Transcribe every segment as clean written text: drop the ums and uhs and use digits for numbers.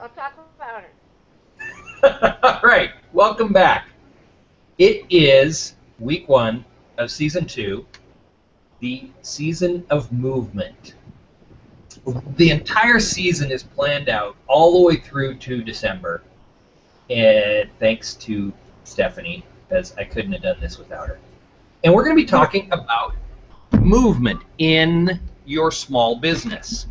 I'll talk about it. All right, welcome back. It is week 1 of season 2, the season of movement. The entire season is planned out all the way through to December, and thanks to Stephanie, because I couldn't have done this without her. And we're going to be talking about movement in your small business.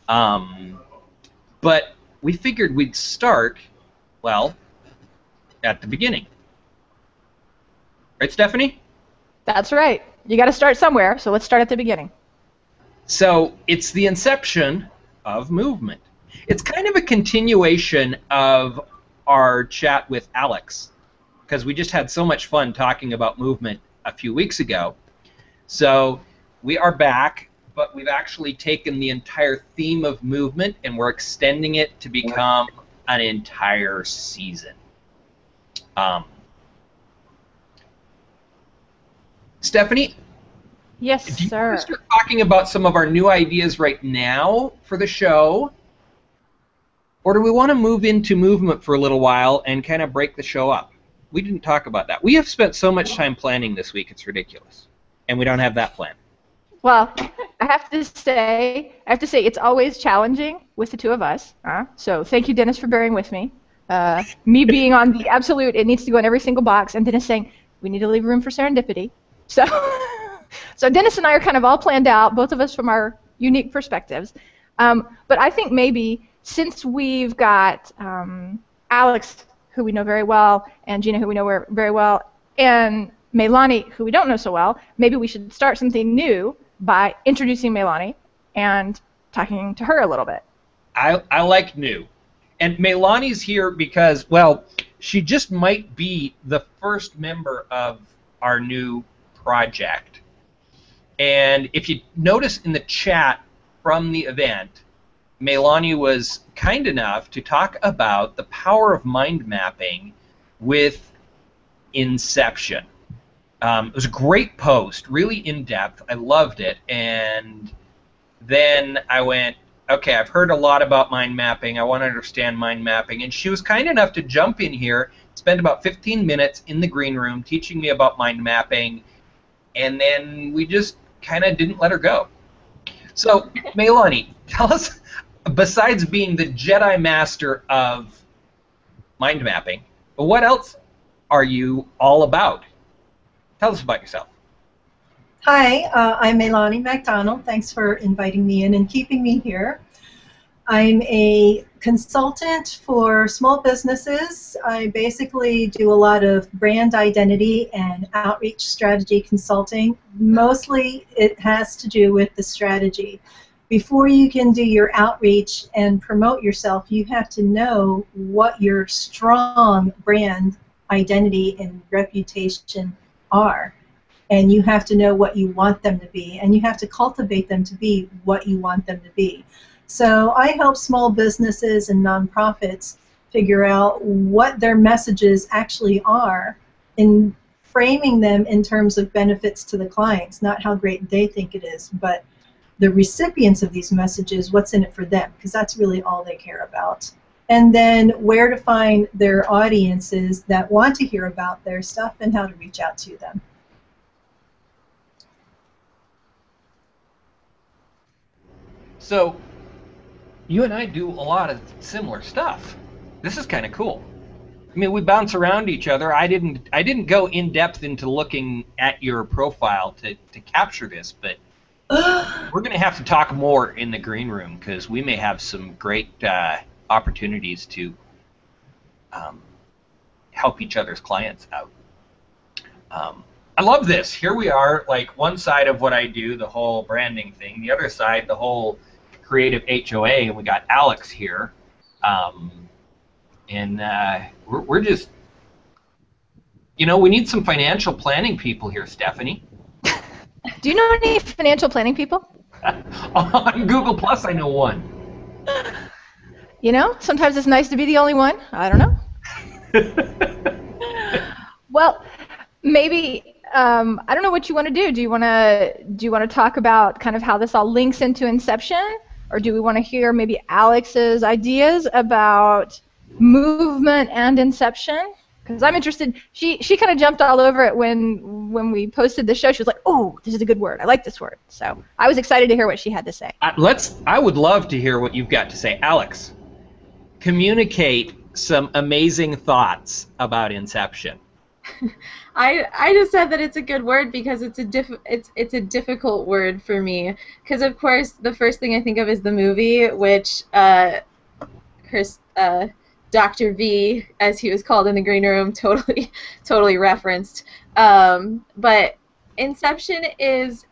But we figured we'd start, well, at the beginning. Right, Stephanie? That's right. You got to start somewhere, so let's start at the beginning. So it's the inception of movement. It's kind of a continuation of our chat with Alex, because we just had so much fun talking about movement a few weeks ago. So we are back, but we've actually taken the entire theme of movement and we're extending it to become an entire season. Stephanie? Yes, do you sir. want to start talking about some of our new ideas right now for the show? Or do we want to move into movement for a little while and kind of break the show up? We didn't talk about that. We have spent so much time planning this week, it's ridiculous. And we don't have that plan. Well, I have to say it's always challenging with the two of us. So thank you, Dennis, for bearing with me. Me being on the absolute, it needs to go in every single box, and Dennis saying, we need to leave room for serendipity. So, so Dennis and I are kind of all planned out, both of us from our unique perspectives. But I think maybe since we've got Alex, who we know very well, and Gina, who we know very well, and Melanie, who we don't know so well, maybe we should start something new by introducing Melanie and talking to her a little bit. I like new. And Melanie's here because, well, she just might be the first member of our new project. And if you notice in the chat from the event, Melanie was kind enough to talk about the power of mind mapping with Inception. It was a great post, really in-depth. I loved it. And then I went, okay, I've heard a lot about mind mapping. I want to understand mind mapping. And she was kind enough to jump in here, spend about 15 minutes in the green room teaching me about mind mapping. And then we just kind of didn't let her go. So, Melanie, tell us, besides being the Jedi Master of mind mapping, what else are you all about? Tell us about yourself. Hi, I'm Melanie MacDonald. Thanks for inviting me in and keeping me here. I'm a consultant for small businesses. I basically do a lot of brand identity and outreach strategy consulting. Mostly it has to do with the strategy. Before you can do your outreach and promote yourself, you have to know what your strong brand identity and reputation are. And you have to know what you want them to be, and you have to cultivate them to be what you want them to be. So I help small businesses and nonprofits figure out what their messages actually are in framing them in terms of benefits to the clients, not how great they think it is, but the recipients of these messages, what's in it for them, because that's really all they care about. And then where to find their audiences that want to hear about their stuff and how to reach out to them. So, you and I do a lot of similar stuff. This is kind of cool. I mean, we bounce around each other. I didn't go in depth into looking at your profile to capture this, but we're going to have to talk more in the green room because we may have some great opportunities to help each other's clients out. I love this. Here we are, like one side of what I do, the whole branding thing, the other side, the whole creative HOA, and we got Alex here. And we're just, you know, we need some financial planning people here, Stephanie. Do you know any financial planning people? On Google Plus, I know one. You know, sometimes it's nice to be the only one. I don't know. Well, maybe I don't know what you want to do. Do you want to talk about kind of how this all links into Inception, or do we want to hear maybe Alex's ideas about movement and inception? Because I'm interested. She kind of jumped all over it when we posted the show. She was like, "Oh, this is a good word. I like this word." So I was excited to hear what she had to say. I would love to hear what you've got to say, Alex. Communicate some amazing thoughts about inception. I just said that it's a good word because it's a difficult word for me. Because of course the first thing I think of is the movie, which Dr. V, as he was called in the green room, totally referenced. But Inception is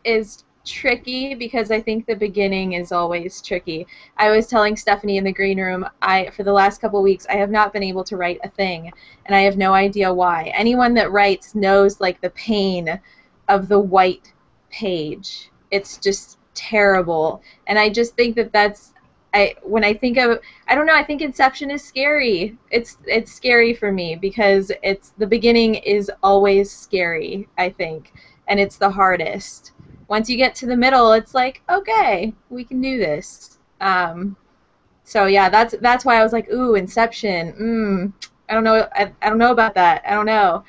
tricky because I think the beginning is always tricky. I was telling Stephanie in the green room, for the last couple weeks, I have not been able to write a thing, and I have no idea why. Anyone that writes knows like the pain of the white page. It's just terrible, and I just think that's. When I think of, I don't know, I think Inception is scary. It's scary for me because the beginning is always scary, I think, and it's the hardest. Once you get to the middle, it's like, okay, we can do this. So yeah, that's why I was like, ooh, Inception. I don't know. I don't know about that. I don't know.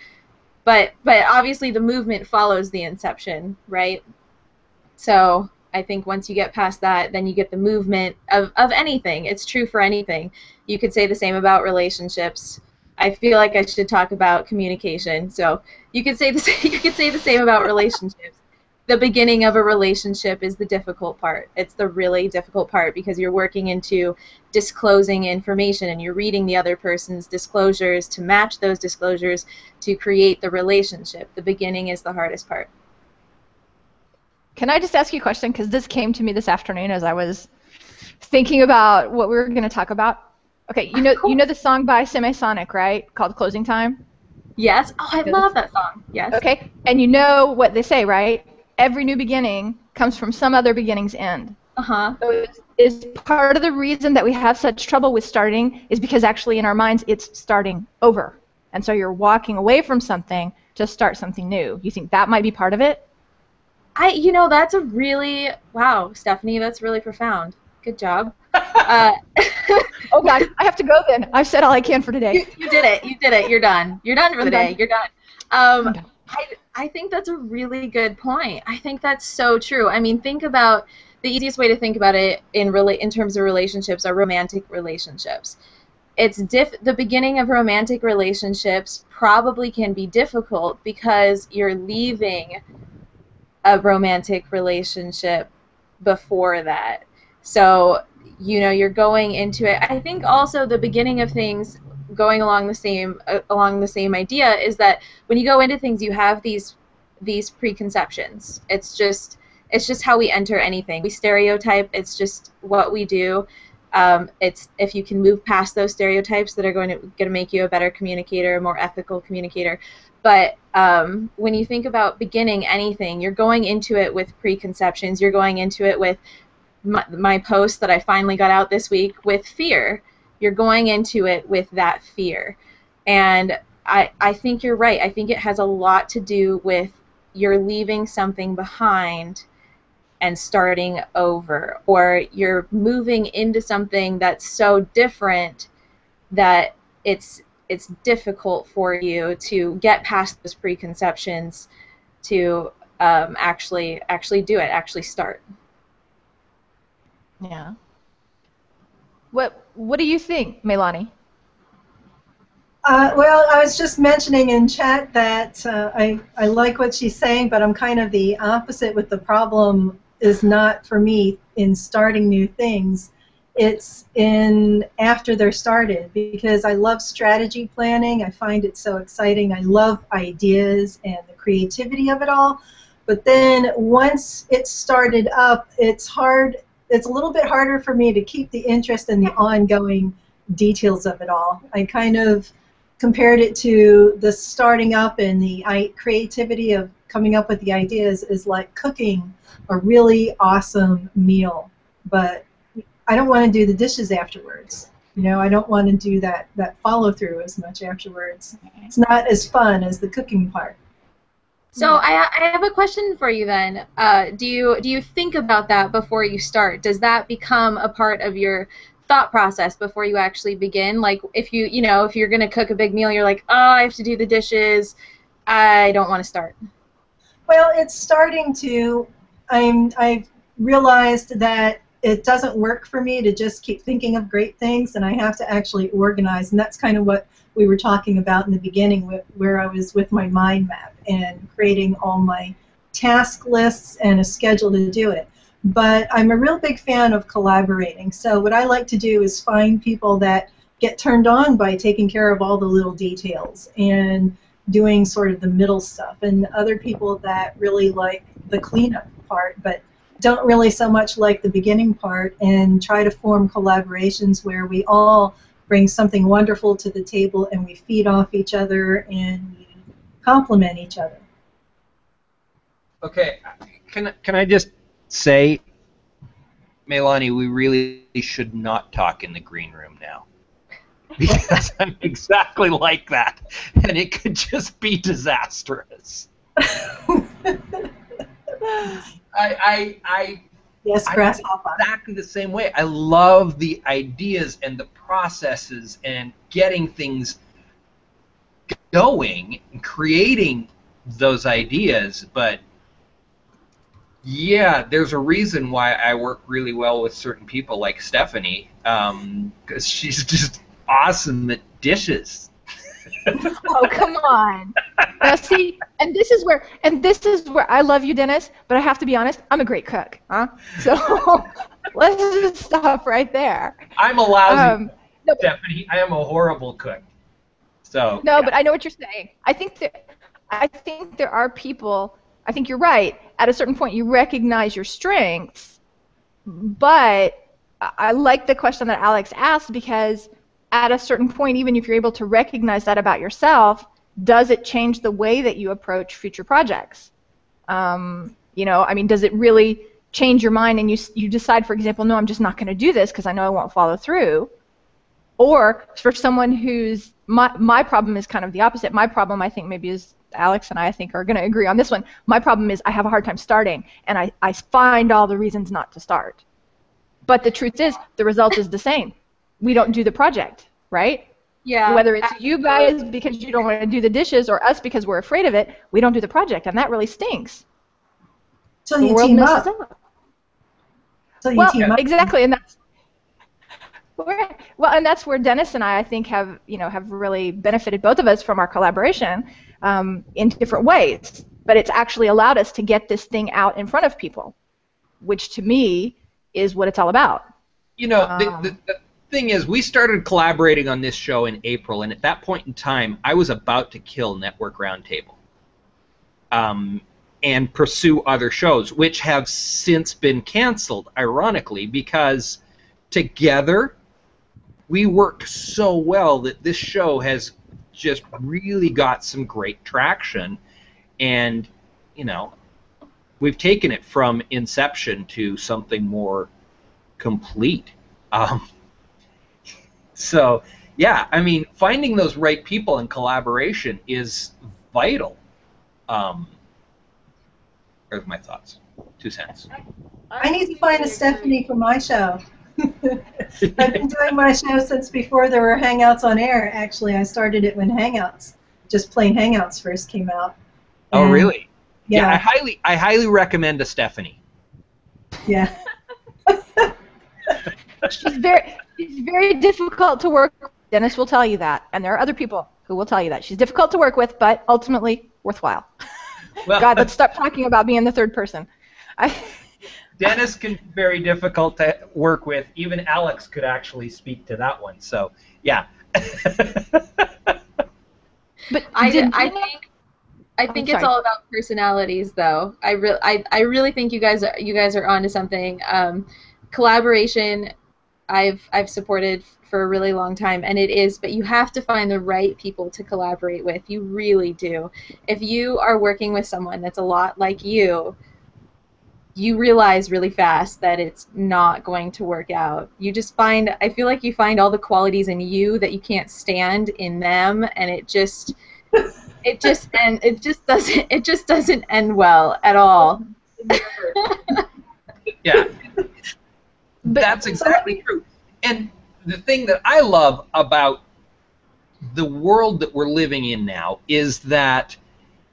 But obviously the movement follows the Inception, right? So I think once you get past that, then you get the movement of anything. It's true for anything. You could say the same about relationships. I feel like I should talk about communication. So you could say the same about relationships. The beginning of a relationship is the difficult part. It's the really difficult part because you're working into disclosing information and you're reading the other person's disclosures to match those disclosures to create the relationship. The beginning is the hardest part. Can I just ask you a question? Because this came to me this afternoon as I was thinking about what we were going to talk about. Okay, you know the song by Semisonic, right? Called "Closing Time." Yes. Oh, I love that song. Yes. Okay, and you know what they say, right? Every new beginning comes from some other beginning's end. Uh-huh. So is part of the reason that we have such trouble with starting is because actually in our minds it's starting over, and so you're walking away from something to start something new. You think that might be part of it? That's a really, wow, Stephanie, that's really profound. Good job. Oh, God, I have to go then. I've said all I can for today. You did it. You're done. You're done for the day. You're done. I think that's a really good point. I think that's so true. I mean, think about, the easiest way to think about it in terms of relationships are romantic relationships. The beginning of romantic relationships probably can be difficult because you're leaving a romantic relationship before that. So, you're going into it. I think also the beginning of things going along the same idea is that when you go into things, you have these preconceptions. It's just how we enter anything. We stereotype. It's just what we do. It's if you can move past those stereotypes that are going to make you a better communicator, a more ethical communicator. But when you think about beginning anything, you're going into it with preconceptions. You're going into it with my post that I finally got out this week with fear. You're going into it with that fear. And I think you're right. I think it has a lot to do with you're leaving something behind and starting over, or you're moving into something that's so different that it's difficult for you to get past those preconceptions to actually do it, actually start. Yeah. What do you think, Melanie? Well, I was just mentioning in chat that I like what she's saying, but I'm kind of the opposite. With the problem is not for me in starting new things. It's in after they're started, because I love strategy planning. I find it so exciting. I love ideas and the creativity of it all. But then once it's started up, it's hard. It's a little bit harder for me to keep the interest in the ongoing details of it all. I kind of compared it to the starting up and the creativity of coming up with the ideas is like cooking a really awesome meal, but I don't want to do the dishes afterwards. I don't want to do that follow through as much afterwards. It's not as fun as the cooking part. So I have a question for you then. Do you think about that before you start? Does that become a part of your thought process before you actually begin? Like if if you're gonna cook a big meal, you're like, oh, I have to do the dishes. I don't want to start. Well, it's starting to. I've realized that it doesn't work for me to just keep thinking of great things, and I have to actually organize. And that's kind of what we were talking about in the beginning, where I was with my mind map and creating all my task lists and a schedule to do it. But I'm a real big fan of collaborating. So what I like to do is find people that get turned on by taking care of all the little details and doing sort of the middle stuff, and other people that really like the cleanup part but don't really so much like the beginning part, and try to form collaborations where we all bring something wonderful to the table and we feed off each other and we complement each other. Okay, can I just say, Melanie, we really should not talk in the green room now. Because I'm exactly like that, and it could just be disastrous. Yes, grasshopper. Exactly the same way. I love the ideas and the processes and getting things going and creating those ideas, but yeah, there's a reason why I work really well with certain people like Stephanie, because she's just awesome at dishes. Oh, come on. Now, see, and this is where I love you, Dennis, but I have to be honest, I'm a great cook, huh? So let's just stop right there. I'm a lousy Stephanie. I am a horrible cook. So no, yeah. But I know what you're saying. I think there are people. I think you're right. At a certain point, you recognize your strengths, but I like the question that Alex asked, because at a certain point, even if you're able to recognize that about yourself, does it change the way that you approach future projects? I mean, does it really change your mind and you decide, for example, no, I'm just not going to do this because I know I won't follow through? Or for someone who's, my problem is kind of the opposite. My problem, I think, maybe is, Alex and I think, are going to agree on this one. My problem is I have a hard time starting, and I find all the reasons not to start. But the truth is, the result is the same. We don't do the project, right? Yeah. Whether it's you guys because you don't want to do the dishes, or us because we're afraid of it, we don't do the project, and that really stinks. So you team up. So you team up. Exactly, and that's and that's where Dennis and I think, have really benefited both of us from our collaboration in different ways. But it's actually allowed us to get this thing out in front of people, which to me is what it's all about. You know, the thing is, we started collaborating on this show in April, and at that point in time, I was about to kill Network RoundTable and pursue other shows, which have since been canceled, ironically, because together we work so well that this show has just really got some great traction, and, we've taken it from inception to something more complete. So, yeah, I mean, finding those right people in collaboration is vital. There's my thoughts. 2 cents. I need to find a Stephanie for my show. I've been doing my show since before there were Hangouts on air. Actually, I started it when just plain Hangouts first came out. Oh, really? Yeah. I highly recommend a Stephanie. Yeah. She's very difficult to work with. Dennis will tell you that, and there are other people who will tell you that. She's difficult to work with, but ultimately worthwhile. Well, God, let's stop talking about me in the third person. Dennis can be very difficult to work with. Even Alex could actually speak to that one. So, yeah. But I think it's all about personalities, though. I really think you guys are onto something. Collaboration, I've supported for a really long time, and it is, but you have to find the right people to collaborate with. You really do. If you are working with someone that's a lot like you realize really fast that it's not going to work out. I feel like you find all the qualities in you that you can't stand in them, and it just it just doesn't end well at all. Yeah. That's exactly true. And the thing that I love about the world that we're living in now is that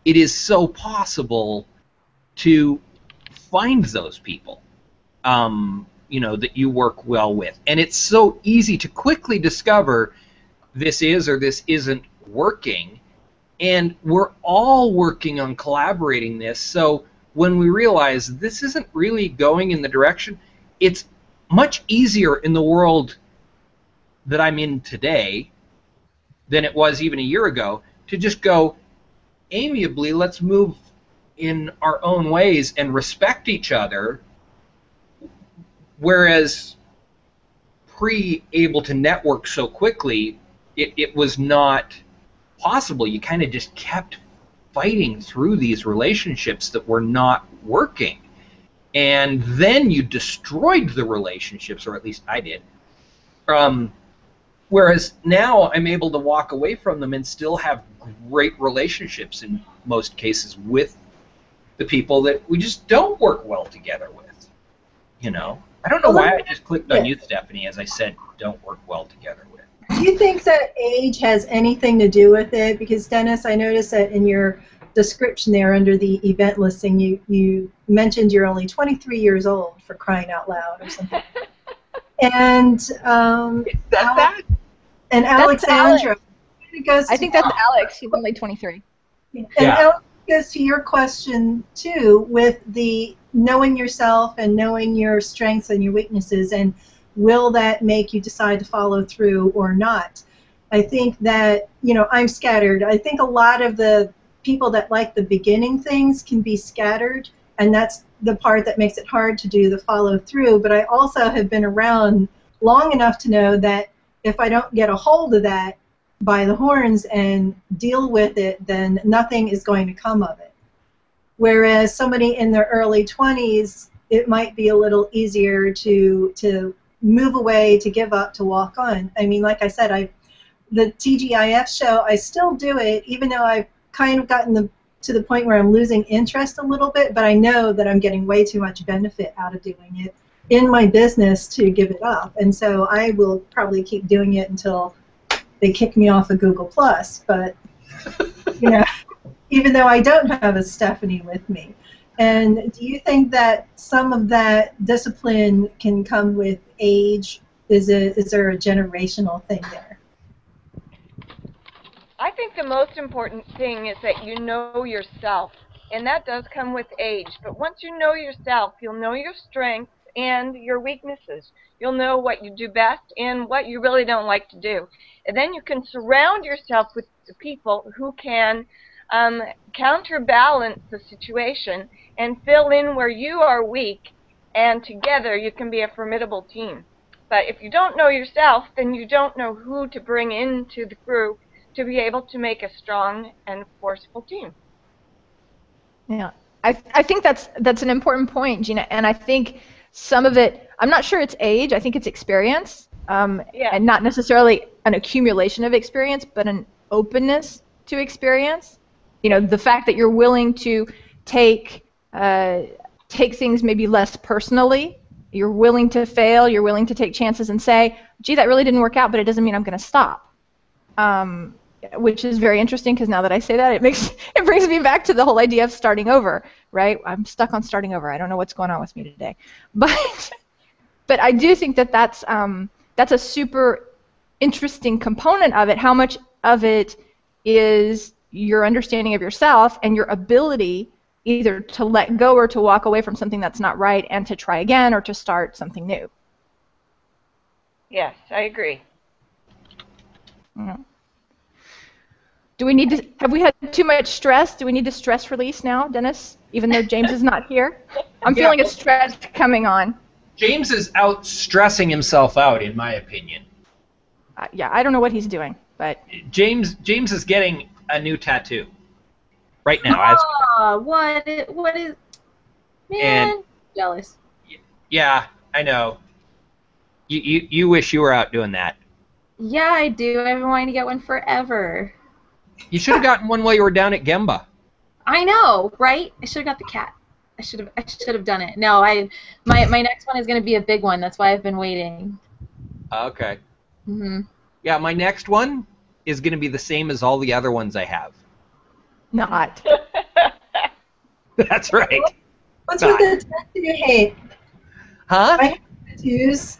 it is so possible to find those people, that you work well with. And it's so easy to quickly discover this is or this isn't working. And we're all working on collaborating this. So when we realize this isn't really going in the direction, it's much easier in the world that I'm in today than it was even a year ago to just go amiably, let's move in our own ways and respect each other, whereas able to network so quickly, it was not possible. You kind of just kept fighting through these relationships that were not working. And then you destroyed the relationships, or at least I did. Whereas now I'm able to walk away from them and still have great relationships in most cases with the people that we just don't work well together with. I don't know why I just clicked on you, Stephanie, as I said, don't work well together with. Do you think that age has anything to do with it? Because, Dennis, I noticed that in your description there under the event listing, you mentioned you're only 23 years old, for crying out loud or something. And and Alexandra. I think that's Alex. He's only 23. And Alex goes to your question, too, with the knowing yourself and knowing your strengths and your weaknesses, and will that make you decide to follow through or not? I think that, I'm scattered. I think a lot of the people that like the beginning things can be scattered, and that's the part that makes it hard to do the follow through. But I also have been around long enough to know that if I don't get a hold of that by the horns and deal with it, then nothing is going to come of it. Whereas somebody in their early 20s, it might be a little easier to move away, to give up, to walk on. I mean, like I said, the TGIF show, I still do it, even though I've kind of gotten to the point where I'm losing interest a little bit, but I know that I'm getting way too much benefit out of doing it in my business to give it up. And so I will probably keep doing it until they kick me off of Google+. But, even though I don't have a Stephanie with me. And do you think that some of that discipline can come with age? Is there a generational thing there? I think the most important thing is that you know yourself, and that does come with age. But once you know yourself, you'll know your strengths and your weaknesses. You'll know what you do best and what you really don't like to do. And then you can surround yourself with the people who can counterbalance the situation and fill in where you are weak, and together you can be a formidable team. But if you don't know yourself, then you don't know who to bring into the group to be able to make a strong and forceful team. Yeah, I think that's an important point, Gina, and I think some of it, I'm not sure it's age, I think it's experience, and not necessarily an accumulation of experience, but an openness to experience. The fact that you're willing to take things maybe less personally, you're willing to fail, you're willing to take chances and say, gee, that really didn't work out, but it doesn't mean I'm going to stop. Which is very interesting, because now that I say that, it brings me back to the whole idea of starting over, right? I'm stuck on starting over. I don't know what's going on with me today. But I do think that that's a super interesting component of it. How much of it is your understanding of yourself and your ability either to let go or to walk away from something that's not right and to try again or to start something new. Yes, I agree. Yeah. Have we had too much stress? Do we need to stress release now, Dennis, even though James is not here? I'm feeling a stress coming on. James is out stressing himself out, in my opinion. Yeah, I don't know what he's doing, but... James is getting a new tattoo right now. What is... Man, jealous. Yeah, I know. You wish you were out doing that. Yeah, I do. I've been wanting to get one forever. You should have gotten one while you were down at Gemba. I know, right? I should have got the cat. I should have done it. No, my next one is going to be a big one. That's why I've been waiting. Okay. Mhm. Yeah, my next one is going to be the same as all the other ones I have. Not. That's right. What's with the tattoo you hate? Huh? I have tattoos.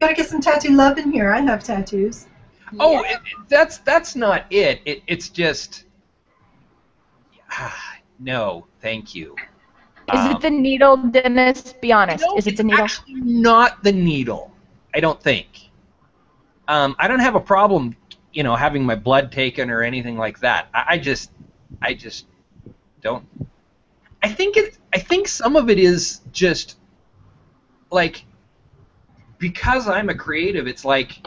Gotta get some tattoo love in here. I have tattoos. Oh, Yeah. that's not it. It's just no, thank you. Is it the needle, Dennis? Be honest. No, Is it it's the needle? actually not the needle. I don't think. I don't have a problem, having my blood taken or anything like that. I just don't. I think some of it is just like because I'm a creative. It's like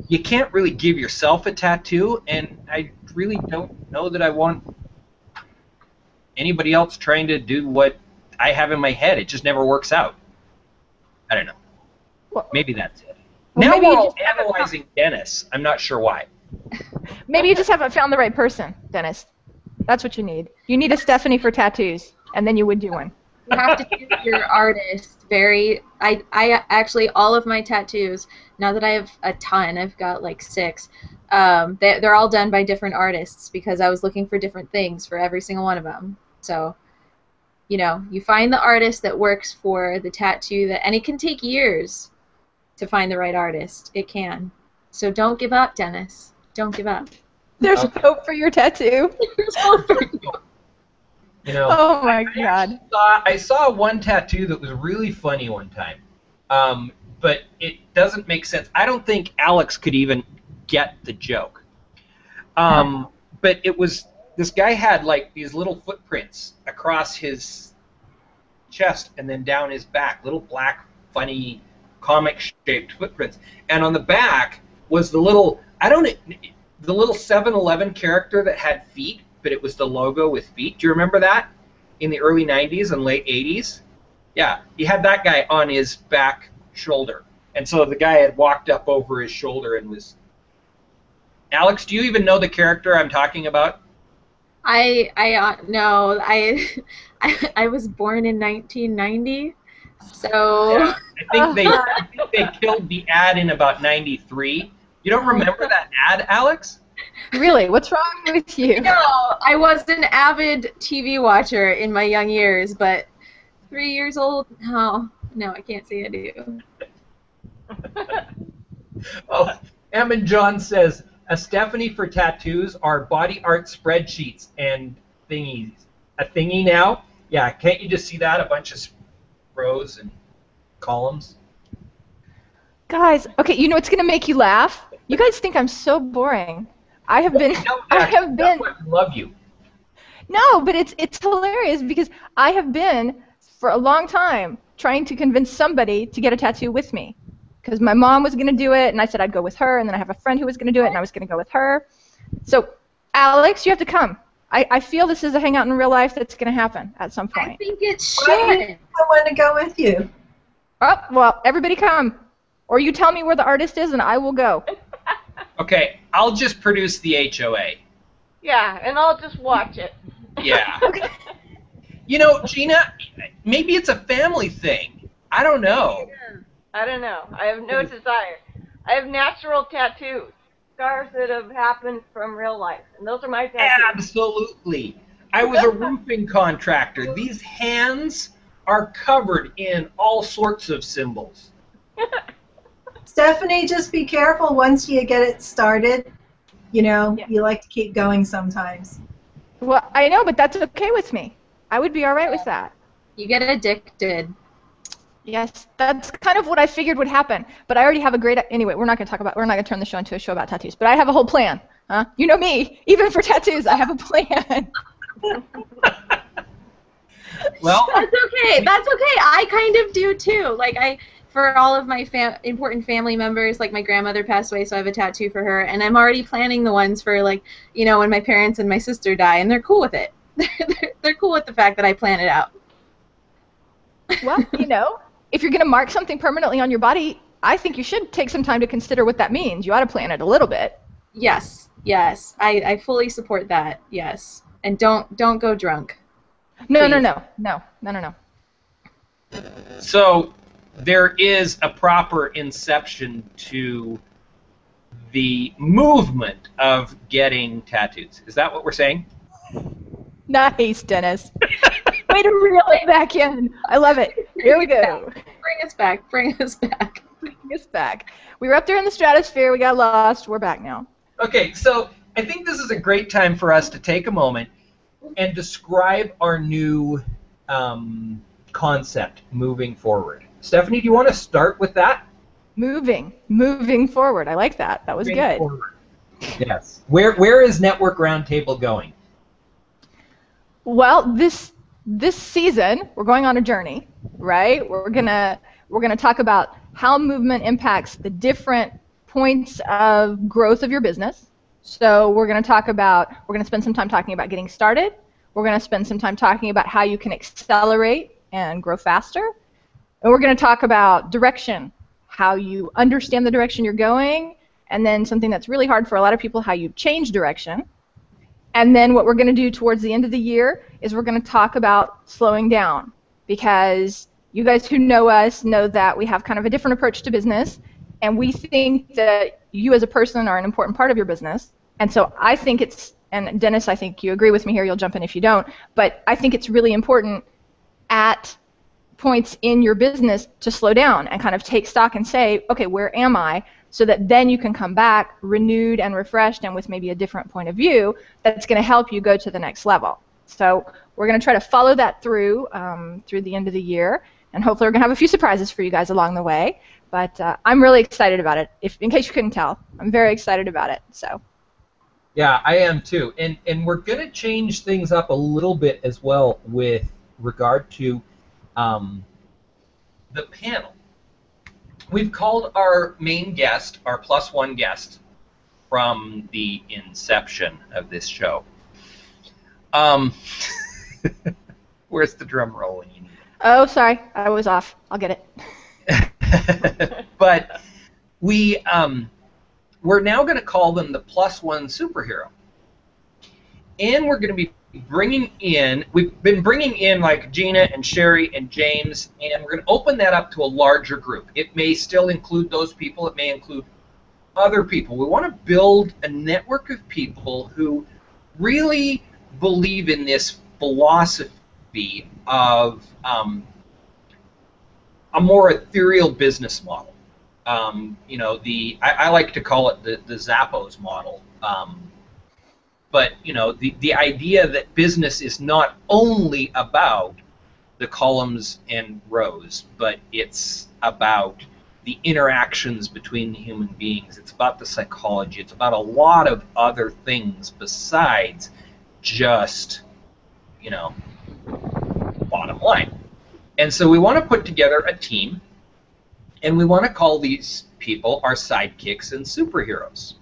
you can't really give yourself a tattoo, and I really don't know that I want anybody else trying to do what I have in my head. It just never works out. I don't know. Well, maybe that's it. well, Now maybe we're you all just haven't analyzing Dennis. I'm not sure why. Maybe you just haven't found the right person, Dennis. That's what you need. You need a Stephanie for tattoos, and then you would do one. You have to choose your artist I actually, all of my tattoos, now that I have a ton, I've got like 6, they're all done by different artists because I was looking for different things for every single one of them. So, you find the artist that works for the tattoo, and it can take years to find the right artist. It can. So don't give up, Dennis. Don't give up. There's hope for your tattoo. There's hope for you. Oh my God. I saw one tattoo that was really funny one time, but it doesn't make sense. I don't think Alex could even get the joke. But it was, this guy had like these little footprints across his chest and then down his back, little black, funny, comic-shaped footprints. And on the back was the little, the little 7-Eleven character that had feet, but it was the logo with feet. Do you remember that? In the early 90s and late 80s? Yeah, he had that guy on his back shoulder. And so the guy had walked up over his shoulder and was... Alex, do you even know the character I'm talking about? No, I was born in 1990, so... Yeah, I think they killed the ad in about 93. You don't remember that ad, Alex? Really? What's wrong with you? No, I was an avid TV watcher in my young years, but 3 years old? Oh, no, I can't say I do. Oh, Emin John says, a Stephanie for tattoos are body art spreadsheets and thingies. A thingy now? Yeah, can't you just see that? A bunch of rows and columns? Guys, okay, you know what's going to make you laugh? You guys think I'm so boring. I have been... I love you. No, but it's hilarious because I have been, for a long time, trying to convince somebody to get a tattoo with me. Because my mom was going to do it, and I said I'd go with her, and then I have a friend who was going to do it, and I was going to go with her. So, Alex, you have to come. I feel this is a hangout in real life that's going to happen at some point. I think it should. I want to go with you. Oh, well, everybody come. Or you tell me where the artist is, and I will go. Okay, I'll just produce the HOA. Yeah, and I'll just watch it. Yeah. Gina, maybe it's a family thing. I don't know. I don't know. I have no desire. I have natural tattoos, scars that have happened from real life, and those are my tattoos. Absolutely. I was a roofing contractor. These hands are covered in all sorts of symbols. Stephanie, just be careful once you get it started. You like to keep going sometimes. Well, I know, but that's okay with me. I would be all right with that. You get addicted. Yes, that's kind of what I figured would happen. But I already have a great... Anyway, we're not going to turn the show into a show about tattoos. But I have a whole plan. Huh? You know me. Even for tattoos, I have a plan. Well, That's okay. That's okay. I kind of do too. Like for all of my important family members, like my grandmother passed away, so I have a tattoo for her, and I'm already planning the ones for when my parents and my sister die, and they're cool with it. They're cool with the fact that I plan it out. Well, if you're going to mark something permanently on your body, I think you should take some time to consider what that means. You ought to plan it a little bit. Yes, yes. I fully support that. Yes. And don't go drunk. No, no, Please. no, no, no, no, no. So there is a proper inception to the movement of getting tattoos. Is that what we're saying? Nice, Dennis. Way to reel it back in. I love it. Here we go. Bring us back. Bring us back. Bring us back. We were up there in the stratosphere. We got lost. We're back now. Okay, so I think this is a great time for us to take a moment and describe our new concept moving forward. Stephanie, do you want to start with that? Moving forward. I like that. That was good. Forward. Yes. Where is Network RoundTable going? Well, this season we're going on a journey, right? We're gonna talk about how movement impacts the different points of growth of your business. So we're gonna spend some time talking about getting started. We're gonna spend some time talking about how you can accelerate and grow faster. And we're gonna talk about direction, how you understand the direction you're going, and then something that's really hard for a lot of people, how you change direction. And then what we're going to do towards the end of the year is we're going to talk about slowing down, because you guys who know us know that we have kind of a different approach to business, and we think that you as a person are an important part of your business. And so I think and Dennis, I think you agree with me here, you'll jump in if you don't, but I think it's really important at points in your business to slow down and kind of take stock and say, okay, where am I? So that then you can come back renewed and refreshed and with maybe a different point of view that's going to help you go to the next level. So we're going to try to follow that through the end of the year, and hopefully we're going to have a few surprises for you guys along the way. But I'm really excited about it. In case you couldn't tell, I'm very excited about it. So. Yeah, I am too. And we're going to change things up a little bit as well with regard to the panel. We've called our main guest, our +1 guest, from the inception of this show. Where's the drum roll when you need it? Oh, sorry, I was off. I'll get it. But we're now going to call them the +1 superhero, and we're going to be we've been bringing in like Gina and Sherry and James, and we're going to open that up to a larger group. It may still include those people. It may include other people. We want to build a network of people who really believe in this philosophy of a more ethereal business model. I like to call it the Zappos model. But the idea that business is not only about the columns and rows, but it's about the interactions between the human beings. It's about the psychology. It's about a lot of other things besides just, bottom line. And so we want to put together a team, and we want to call these people our sidekicks and superheroes.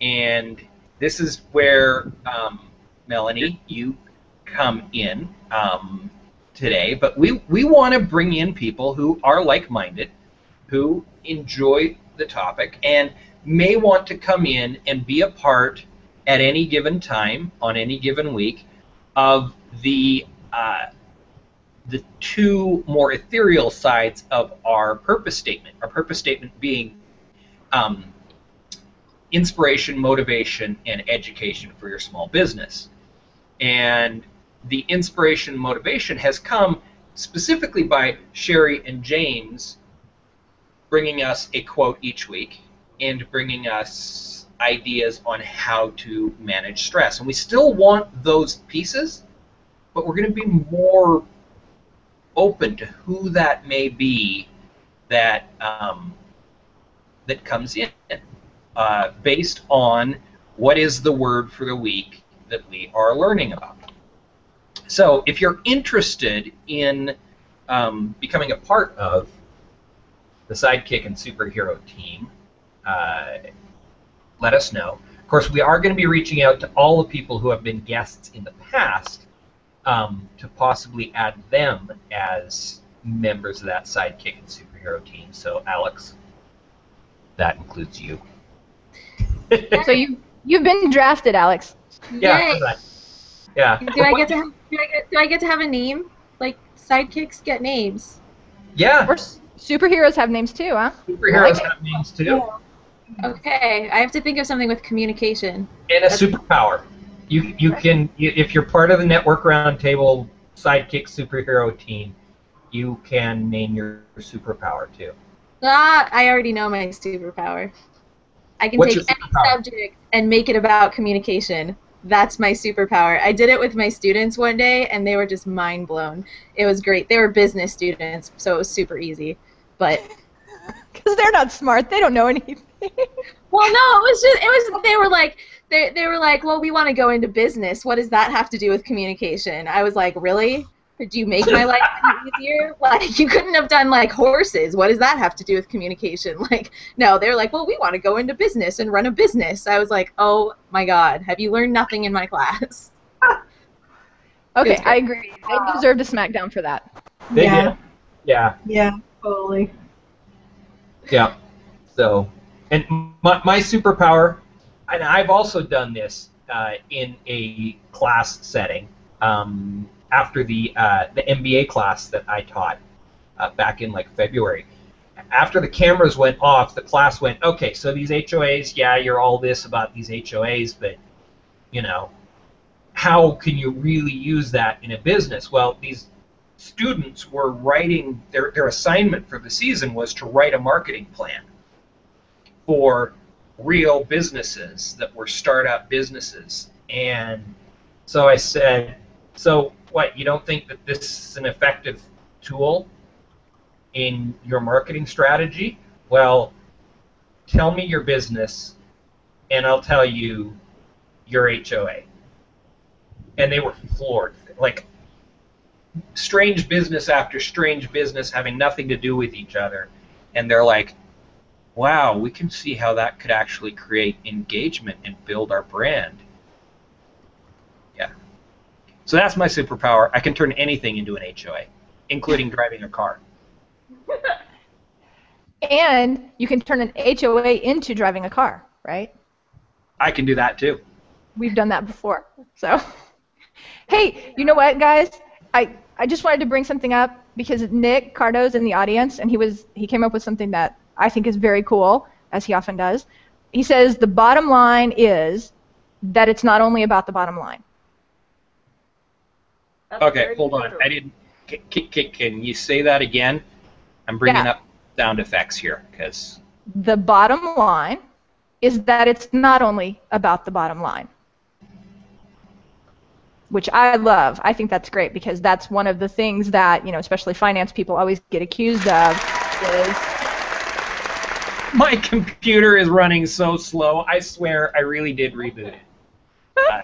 And this is where, Melanie, you come in today. But we want to bring in people who are like-minded, who enjoy the topic, and may want to come in and be a part at any given time, on any given week, of the two more ethereal sides of our purpose statement. Our purpose statement being inspiration, motivation, and education for your small business. And the inspiration, motivation has come specifically by Sherry and James bringing us a quote each week and bringing us ideas on how to manage stress. And we still want those pieces, but we're going to be more open to who that may be that that comes in. Based on what is the word for the week that we are learning about. So if you're interested in becoming a part of the Sidekick and Superhero team, let us know. Of course, we are going to be reaching out to all the people who have been guests in the past to possibly add them as members of that Sidekick and Superhero team. So Alex, that includes you. So you've been drafted, Alex. Yeah, Yay. yeah. Do I get to have a name? Like sidekicks get names. Yeah. Or superheroes have names too, huh? Superheroes have names too. Okay, I have to think of something with communication. And a superpower. You can if you're part of the Network Roundtable Sidekick superhero team, you can name your superpower too. Ah, I already know my superpower. I can What's take your any superpower? subject and make it about communication. That's my superpower. I did it with my students one day, and they were just mind blown. It was great. They were business students, so it was super easy. But Because they're not smart. They don't know anything. well, no, it was. They were like, well, we want to go into business. What does that have to do with communication? I was like, really? Could you make my life any easier? Like, you couldn't have done, like, horses. What does that have to do with communication? Like, no, they're like, well, we want to go into business and run a business. I was like, oh, my God. Have you learned nothing in my class? Okay, I agree. They deserved a smackdown for that. They Yeah. did. Yeah. Yeah, totally. Yeah. So, and my superpower, and I've also done this in a class setting after the MBA class that I taught back in like February. After the cameras went off, the class went, okay, so these HOAs, yeah, you're all this about these HOAs, but, you know, how can you really use that in a business? Well, these students were writing, their assignment for the season was to write a marketing plan for real businesses that were startup businesses. And so I said, so what, you don't think that this is an effective tool in your marketing strategy? Well, tell me your business and I'll tell you your HOA. And they were floored. Like, strange business after strange business having nothing to do with each other. And they're like, wow, we can see how that could actually create engagement and build our brand. Yeah. So that's my superpower. I can turn anything into an HOA, including driving a car. And you can turn an HOA into driving a car, right? I can do that too. We've done that before. So, hey, you know what, guys? I just wanted to bring something up because Nick Cardo's in the audience, and he came up with something that I think is very cool, as he often does. He says the bottom line is that it's not only about the bottom line. That's Okay, very hold on. true. I didn't. Can you say that again? I'm bringing up sound effects here because The bottom line is that it's not only about the bottom line, which I love. I think that's great because that's one of the things that, especially finance people always get accused of is my computer is running so slow. I swear I really did reboot it. I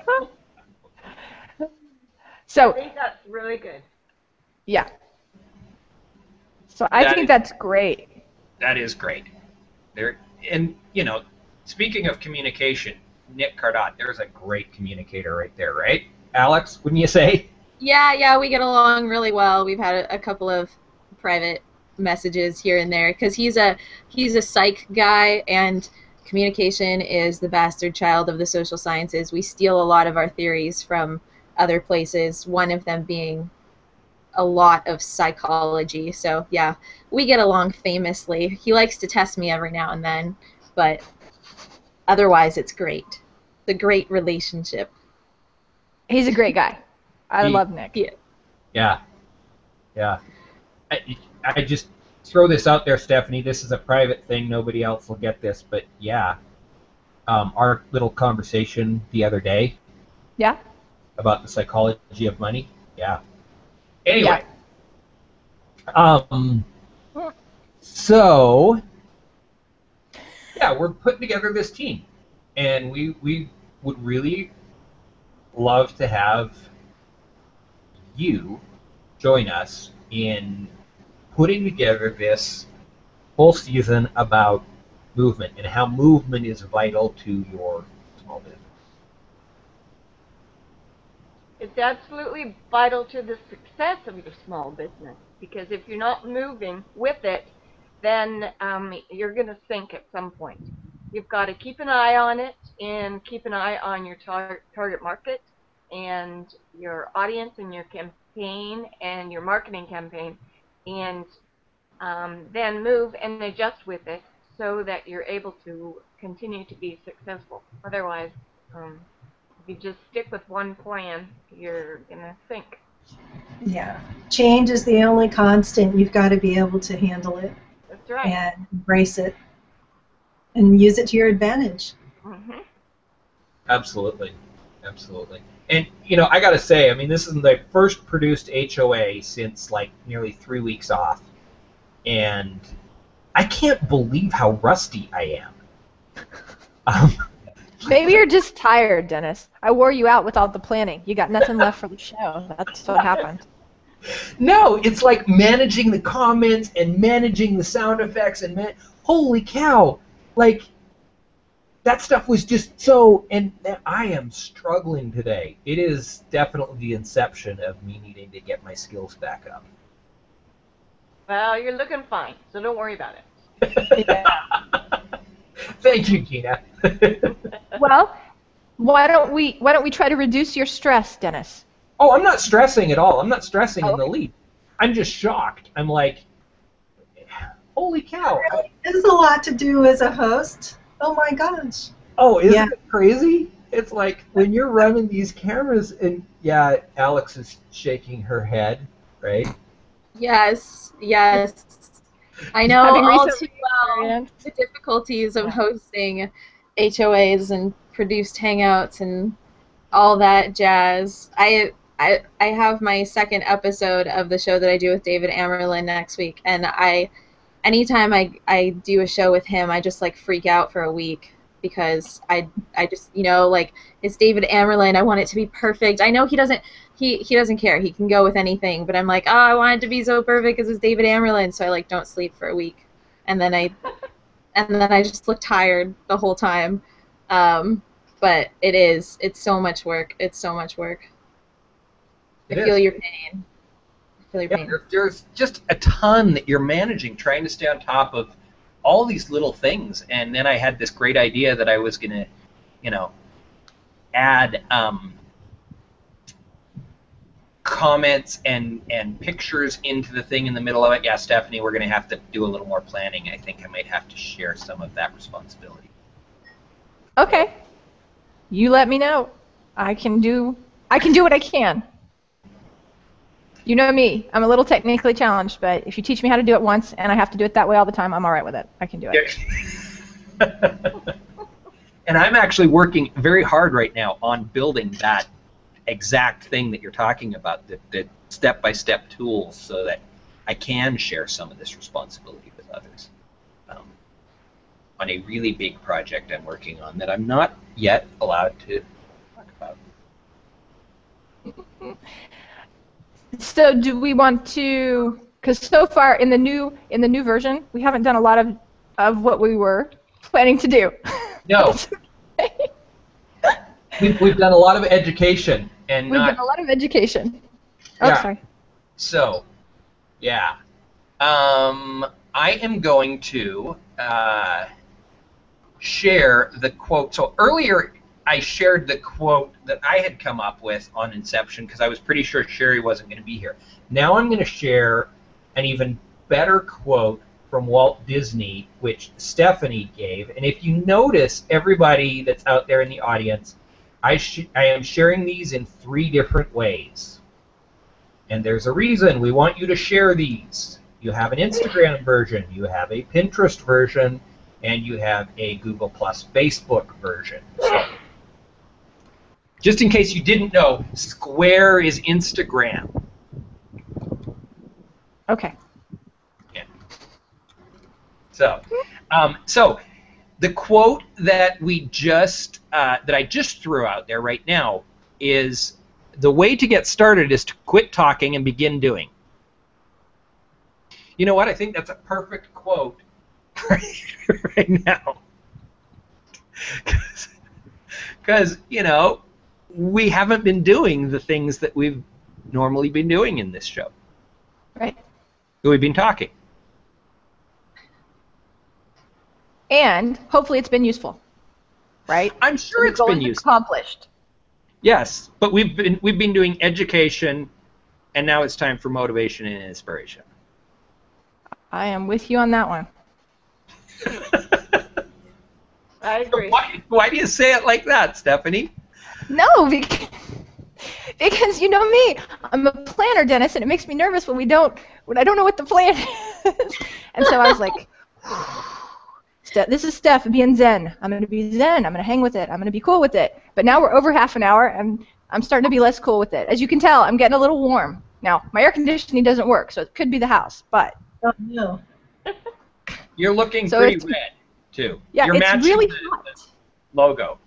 so, think that's really good. yeah. So I That think is- that's great. That is great. There, and speaking of communication, Nick Cardot, there's a great communicator right there, right? Alex, wouldn't you say? Yeah, we get along really well. We've had a couple of private messages here and there because he's a psych guy, and communication is the bastard child of the social sciences. We steal a lot of our theories from other places, one of them being a lot of psychology. So yeah, we get along famously. He likes to test me every now and then, but otherwise it's great. It's a great relationship. He's a great guy. I love Nick. Yeah. Yeah. I just throw this out there, Stephanie. This is a private thing. Nobody else will get this, but yeah. Our little conversation the other day Yeah? about the psychology of money. Yeah. Anyway. Yeah. So, yeah, we're putting together this team, and we would really love to have you join us in putting together this whole season about movement and how movement is vital to your small business. It's absolutely vital to the success of your small business, because if you're not moving with it, then you're going to sink at some point. You've got to keep an eye on it and keep an eye on your target market and your audience and your campaign and your marketing campaign, and then move and adjust with it so that you're able to continue to be successful. Otherwise, if you just stick with one plan, you're going to sink. Yeah. Change is the only constant. You've got to be able to handle it. That's right. And embrace it and use it to your advantage. Mm-hmm. Absolutely. Absolutely. And, you know, I got to say, I mean, this is the first produced HOA since, like, nearly 3 weeks off. And I can't believe how rusty I am. Maybe you're just tired, Dennis. I wore you out with all the planning. You got nothing left for the show. That's what happened. No, it's like managing the comments and managing the sound effects and holy cow, like that stuff was just so. And I am struggling today. It is definitely the inception of me needing to get my skills back up. Well, you're looking fine, so don't worry about it. Yeah. Thank you, Gina. Well, why don't we try to reduce your stress, Dennis? Oh, I'm not stressing at all. I'm not stressing in the least. I'm just shocked. I'm like, holy cow. There's a lot to do as a host. Oh my gosh. Oh, isn't it crazy? It's like when you're running these cameras and, yeah, Alex is shaking her head, right? Yes, yes. I know Having all recently too well the difficulties of hosting HOAs and produced hangouts and all that jazz. I have my second episode of the show that I do with David Amerlin next week, and anytime I do a show with him, I just like freak out for a week because I just, you know, like, it's David Amerlin. I want it to be perfect. I know he doesn't care. He can go with anything, but I'm like, oh, I want it to be so perfect because it's David Amerlin, so I like don't sleep for a week, and then I just look tired the whole time. But it's so much work. It's so much work. I feel your pain. There's just a ton that you're managing, trying to stay on top of all these little things. And then I had this great idea that I was going to, you know, add comments and pictures into the thing in the middle of it. Yeah, Stephanie, we're going to have to do a little more planning. I think I might have to share some of that responsibility. Okay. You let me know. I can do what I can. You know me. I'm a little technically challenged, but if you teach me how to do it once and I have to do it that way all the time, I'm all right with it. I can do it. And I'm actually working very hard right now on building that exact thing that you're talking about, the step-by-step tools, so that I can share some of this responsibility with others on a really big project I'm working on that I'm not yet allowed to talk about. So do we want to, because so far in the new version, we haven't done a lot of what we were planning to do. No. We've done a lot of education and we've done a lot of education. Oh, yeah. Sorry. So, yeah. I am going to share the quote. So earlier I shared the quote that I had come up with on Inception because I was pretty sure Sherry wasn't going to be here. Now I'm going to share an even better quote from Walt Disney, which Stephanie gave. And if you notice, everybody that's out there in the audience, I am sharing these in 3 different ways. And there's a reason we want you to share these. You have an Instagram version, you have a Pinterest version, and you have a Google Plus Facebook version. So, just in case you didn't know, Square is Instagram. Okay. Yeah. So the quote that I just threw out there right now is, the way to get started is to quit talking and begin doing. You know what? I think that's a perfect quote right now. Because, you know, we haven't been doing the things that we've normally been doing in this show. Right. We've been talking. And hopefully it's been useful, right? I'm sure it's been useful. Accomplished. Yes, but we've been doing education, and now it's time for motivation and inspiration. I am with you on that one. I agree. Why do you say it like that, Stephanie? No, because you know me, I'm a planner, Dennis, and it makes me nervous when I don't know what the plan is. And so I was like, this is Steph being zen. I'm going to be zen. I'm going to hang with it. I'm going to be cool with it. But now we're over half an hour, and I'm starting to be less cool with it. As you can tell, I'm getting a little warm. Now, my air conditioning doesn't work, so it could be the house, but... Oh, no. You're looking pretty red, too. Yeah, You're it's really hot. Logo.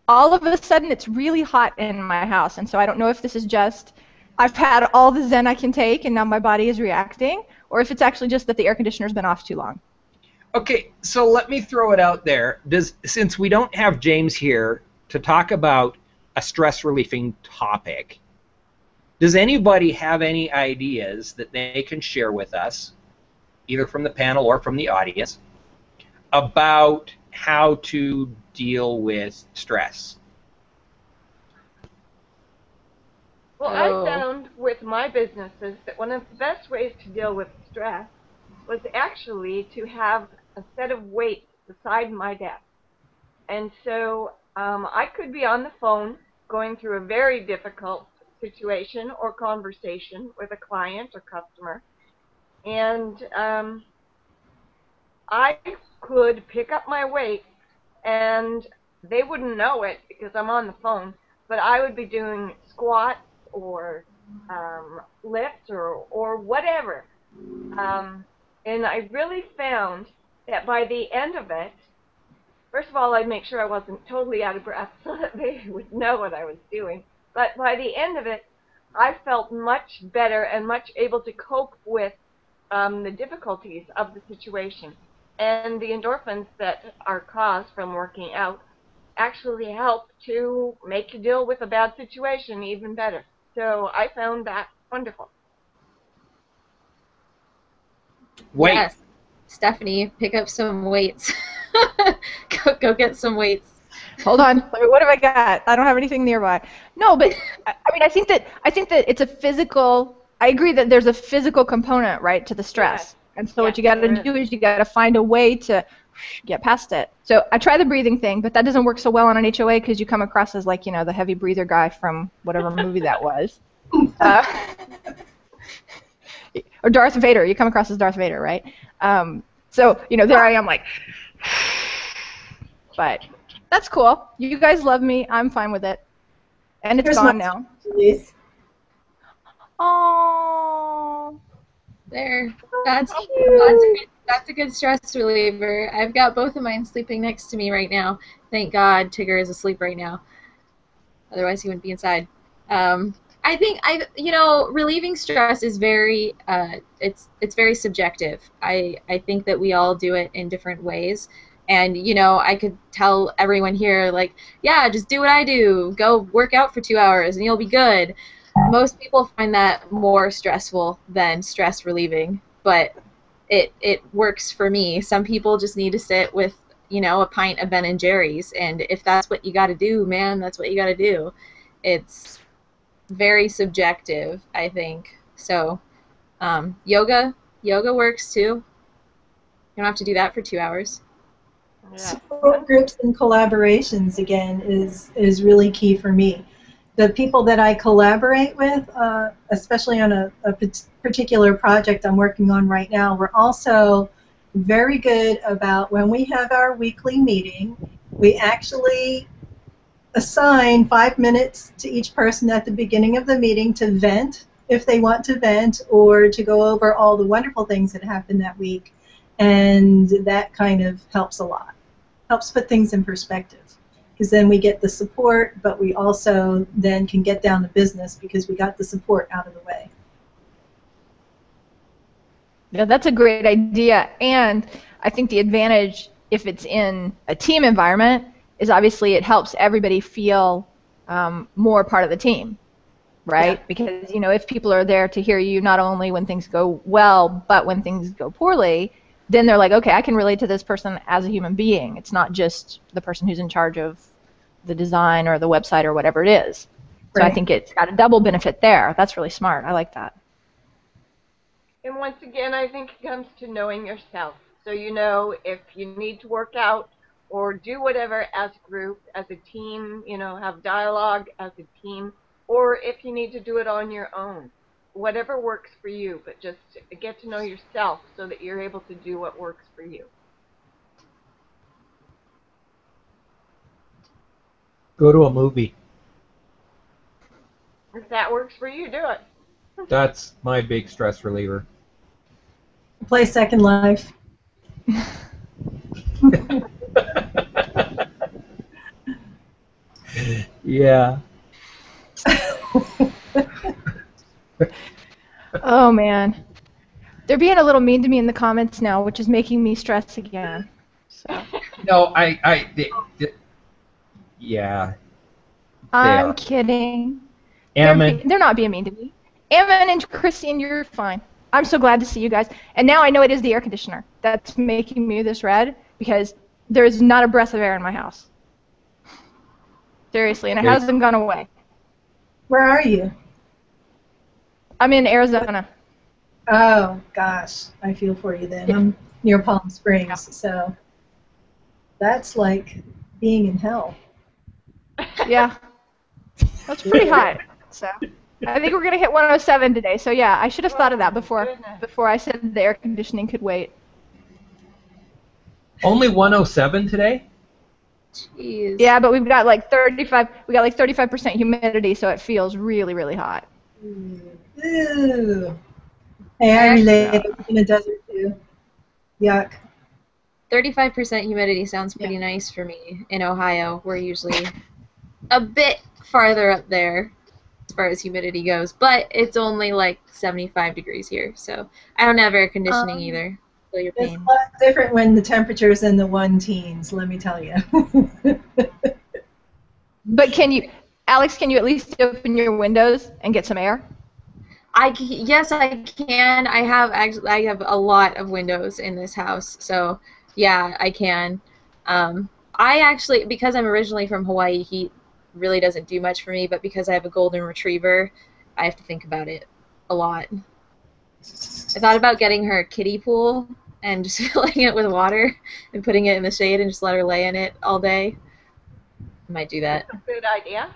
All of a sudden, it's really hot in my house, and so I don't know if this is just I've had all the zen I can take, and now my body is reacting, or if it's actually just that the air conditioner's been off too long. Okay, so let me throw it out there. Since we don't have James here to talk about a stress relieving topic, does anybody have any ideas that they can share with us, either from the panel or from the audience, about how to deal with stress? Well, I found with my businesses that one of the best ways to deal with stress was actually to have a set of weights beside my desk. And so I could be on the phone going through a very difficult situation or conversation with a client or customer, and I could pick up my weight, and they wouldn't know it because I'm on the phone, but I would be doing squats or lifts or whatever. And I really found that by the end of it, first of all, I'd make sure I wasn't totally out of breath so that they would know what I was doing. But by the end of it, I felt much better and much able to cope with the difficulties of the situation. And the endorphins that are caused from working out actually help to make you deal with a bad situation even better. So I found that wonderful. Wait. Yes. Stephanie, pick up some weights. Go get some weights. Hold on. What have I got? I don't have anything nearby. No, but I mean, I think that it's a physical. I agree that there's a physical component, right, to the stress. Yes. And so what you got to do is you got to find a way to get past it. So I try the breathing thing, but that doesn't work so well on an HOA because you come across as like, you know, the heavy breather guy from whatever movie that was. Or Darth Vader. You come across as Darth Vader, right? So, you know, there I am like, but that's cool. You guys love me. I'm fine with it. And it's gone now. Oh. There. That's a good stress reliever. I've got both of mine sleeping next to me right now. Thank God Tigger is asleep right now. Otherwise he wouldn't be inside. I think relieving stress is very it's very subjective. I think that we all do it in different ways. And, you know, I could tell everyone here, like, yeah, just do what I do. Go work out for 2 hours and you'll be good. Most people find that more stressful than stress relieving, but it works for me. Some people just need to sit with, you know, a pint of Ben & Jerry's, and if that's what you got to do, man, that's what you got to do. It's very subjective, I think. So yoga works too. You don't have to do that for 2 hours. Yeah. Support groups and collaborations, again, is really key for me. The people that I collaborate with, especially on a particular project I'm working on right now, we're also very good about when we have our weekly meeting, we actually assign 5 minutes to each person at the beginning of the meeting to vent, if they want to vent, or to go over all the wonderful things that happened that week. And that kind of helps a lot. Helps put things in perspective. Because then we get the support, but we also then can get down to business because we got the support out of the way. Yeah, that's a great idea. And I think the advantage, if it's in a team environment, is obviously it helps everybody feel more part of the team, right? Yeah. Because, you know, if people are there to hear you not only when things go well, but when things go poorly, then they're like, okay, I can relate to this person as a human being. It's not just the person who's in charge of the design or the website or whatever it is. So Right. I think it's got a double benefit there. That's really smart. I like that. And once again, I think it comes to knowing yourself. So you know if you need to work out or do whatever as a group, as a team, have dialogue as a team, or if you need to do it on your own. Whatever works for you, but just get to know yourself so that you're able to do what works for you. Go to a movie. If that works for you, do it. That's my big stress reliever. Play Second Life. Yeah. Oh, man. They're being a little mean to me in the comments now, which is making me stress again. So. No, yeah. I'm are. kidding. Ammon. They're not being mean to me. Ammon and Christine, you're fine. I'm so glad to see you guys. And now I know it is the air conditioner that's making me this red, because there's not a breath of air in my house. Seriously, and it hasn't gone away. Where are you? I'm in Arizona. Oh, gosh. I feel for you then. I'm near Palm Springs, so that's like being in hell. Yeah. That's pretty hot. So I think we're going to hit 107 today. So yeah, I should have thought of that before I said the air conditioning could wait. Only 107 today? Jeez. Yeah, but we've got like 35% humidity, so it feels really, really hot. Ooh. Hey, I relate in a desert too. Yuck. 35% humidity sounds pretty nice for me in Ohio. We're usually a bit farther up there as far as humidity goes, but it's only like 75 degrees here, so I don't have air conditioning either. Feel your It's pain. a lot different when the temperature's in the 1-teens, let me tell you. But Alex, can you at least open your windows and get some air? Yes, I can. I have a lot of windows in this house, so yeah, I can. I actually, because I'm originally from Hawaii, heat really doesn't do much for me, but because I have a golden retriever, I have to think about it a lot. I thought about getting her a kiddie pool and just filling it with water and putting it in the shade and just let her lay in it all day. I might do that. That's a good idea.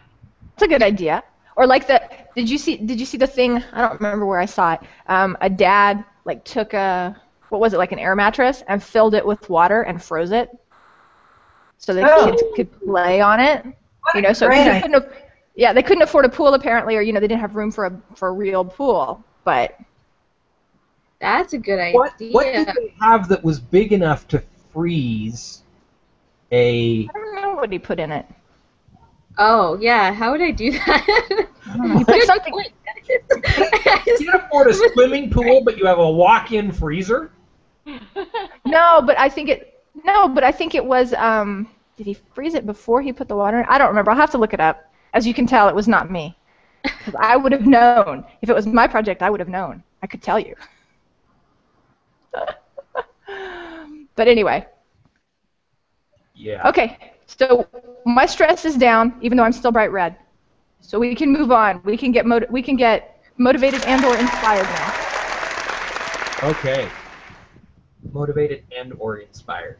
It's a good idea. Or like did you see the thing? I don't remember where I saw it. A dad like took like an air mattress and filled it with water and froze it, so the kids could play on it. So they couldn't afford a pool apparently, or they didn't have room for a real pool. But that's a good idea. What did they have that was big enough to freeze a? I don't know what he put in it. Oh, yeah. How would I do that? He put something. You can afford a swimming pool, but you have a walk-in freezer? No, but I think it was. Did he freeze it before he put the water in? I don't remember. I'll have to look it up. As you can tell, it was not me. 'Cause I would have known. If it was my project, I would have known. I could tell you. But anyway. Yeah. Okay. So my stress is down, even though I'm still bright red. So we can move on. We can get motivated and/or inspired now. Okay. Motivated and/or inspired.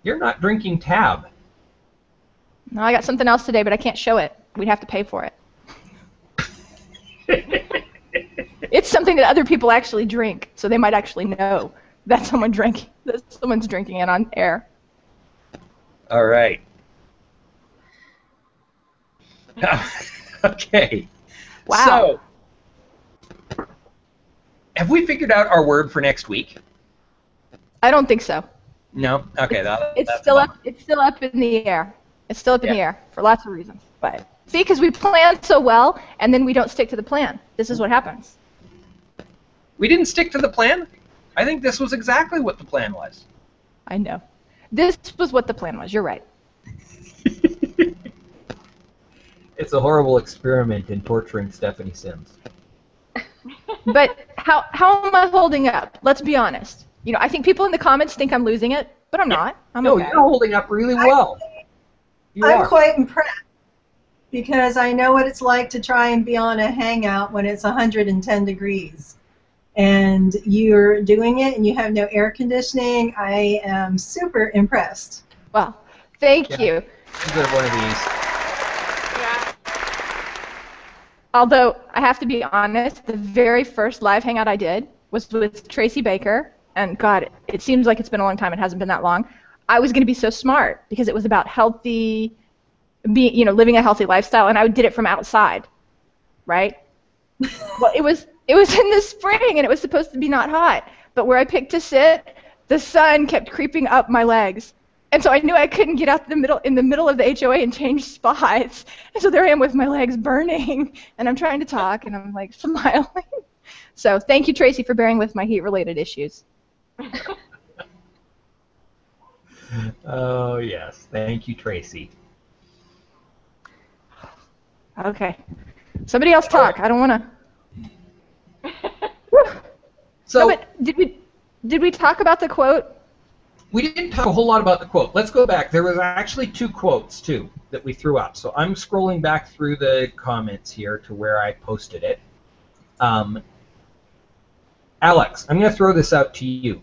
You're not drinking Tab. No, I got something else today, but I can't show it. We'd have to pay for it. It's something that other people actually drink, so they might actually know that someone's drinking it on air. All right. Okay. Wow. So, have we figured out our word for next week? I don't think so. No. Okay. It's still up in the air. It's still up in the air for lots of reasons. But see, because we plan so well, and then we don't stick to the plan. This is what happens. We didn't stick to the plan? I think this was exactly what the plan was. I know. This was what the plan was. You're right. It's a horrible experiment in torturing Stephanie Sims. But how am I holding up? Let's be honest. You know, I think people in the comments think I'm losing it, but I'm not. I'm No, okay. you're holding up really well. I'm quite impressed because I know what it's like to try and be on a hangout when it's 110 degrees. And you're doing it and you have no air conditioning. I am super impressed. Well, thank you. You deserve one of these. Yeah. Although, I have to be honest, the very first live hangout I did was with Tracy Baker. And God, it seems like it's been a long time. It hasn't been that long. I was going to be so smart because it was about healthy, living a healthy lifestyle, and I did it from outside, right? Well, it was in the spring, and it was supposed to be not hot. But where I picked to sit, the sun kept creeping up my legs, and so I knew I couldn't get out in the middle of the HOA and change spots. And so there I am with my legs burning, and I'm trying to talk, and I'm like smiling. So thank you, Tracy, for bearing with my heat-related issues. Oh, yes. Thank you, Tracy. Okay. Somebody else talk. I don't want to. So, No, but did we talk about the quote? we didn't talk a whole lot about the quote. Let's go back. There was actually 2 quotes, too, that we threw up. So I'm scrolling back through the comments here to where I posted it. Alex, I'm going to throw this out to you.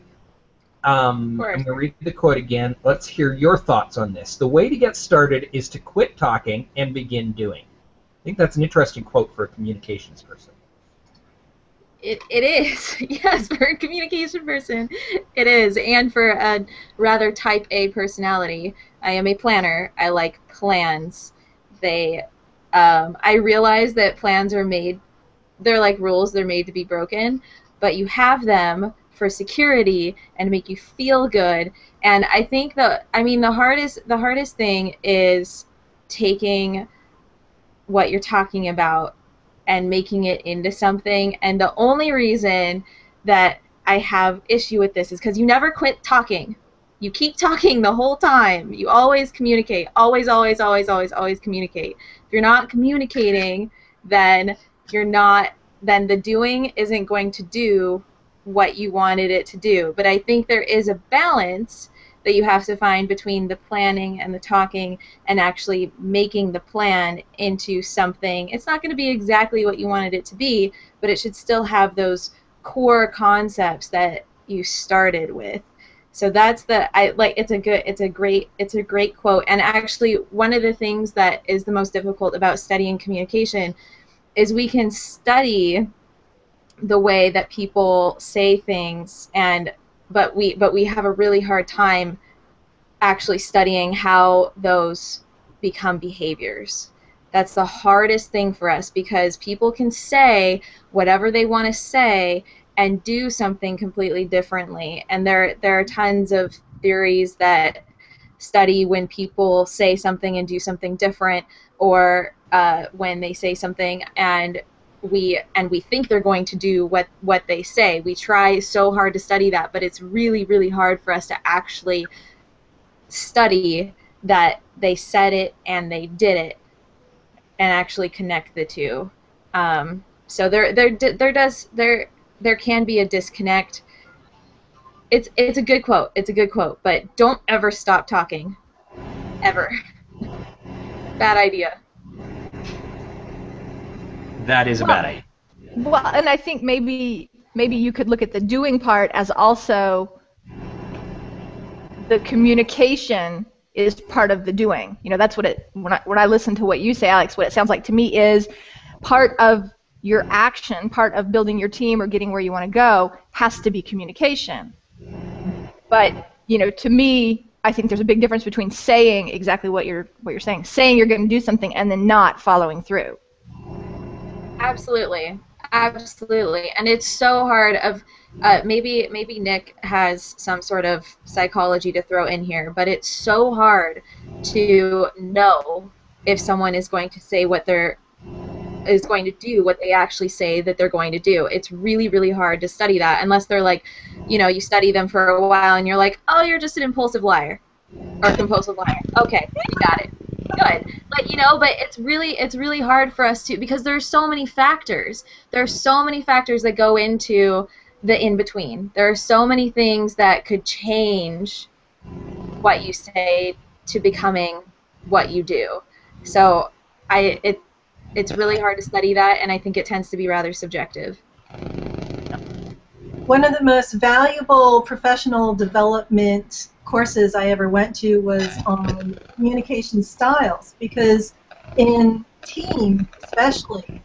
I'm going to read the quote again. Let's hear your thoughts on this. The way to get started is to quit talking and begin doing. I think that's an interesting quote for a communications person. It is, yes, for a communication person, it is, and for a rather type A personality. I am a planner. I like plans. I realize that plans are made, they're like rules, they're made to be broken, but you have them for security and make you feel good. And I think the hardest thing is taking what you're talking about and making it into something. And the only reason that I have issue with this is because you never quit talking. You keep talking the whole time. You always communicate. Always, always, always, always, always communicate. If you're not communicating, then then the doing isn't going to do what you wanted it to do. But I think there is a balance that you have to find between the planning and the talking and actually making the plan into something. It's not going to be exactly what you wanted it to be, but it should still have those core concepts that you started with. So that's it's a great quote. And actually one of the things that is the most difficult about studying communication is we can study the way that people say things, but we have a really hard time actually studying how those become behaviors. That's the hardest thing for us, because people can say whatever they want to say and do something completely differently. And there are tons of theories that study when people say something and do something different, or when they say something and we think they're going to do what they say. We try so hard to study that, but it's really, really hard for us to actually study that they said it and they did it and actually connect the two. So there can be a disconnect. It's a good quote. It's a good quote, but don't ever stop talking. Ever. Bad idea. That is a bad idea. Well, and I think maybe you could look at the doing part as also the communication is part of the doing. You know, that's what when I listen to what you say, Alex, what it sounds like to me is part of your action, part of building your team or getting where you want to go has to be communication. But, you know, to me, I think there's a big difference between saying exactly what you're saying you're going to do something and then not following through. Absolutely, absolutely, and it's so hard. Maybe Nick has some sort of psychology to throw in here, but it's so hard to know if someone is going to say is going to do what they actually say that they're going to do. It's really, really hard to study that unless they're like, you know, you study them for a while and you're like, oh, you're just an impulsive liar or compulsive liar. Okay, you got it. Good. But it's really hard for us to, because there's so many factors. There's so many factors that go into the in-between. There are so many things that could change what you say to becoming what you do. So it's really hard to study that, and I think it tends to be rather subjective. One of the most valuable professional development courses I ever went to was on communication styles, because in team especially,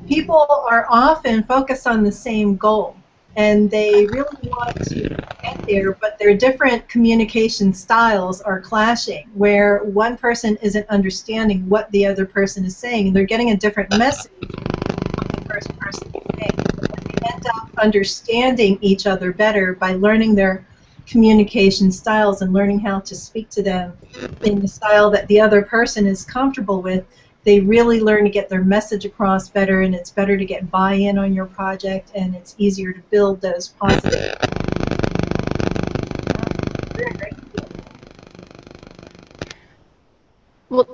people are often focused on the same goal, and they really want to get there, but their different communication styles are clashing, where one person isn't understanding what the other person is saying, and they're getting a different message from the first person is saying. They end up understanding each other better by learning their communication styles and learning how to speak to them in the style that the other person is comfortable with. They really learn to get their message across better, and it's better to get buy-in on your project, and it's easier to build those positive. Well,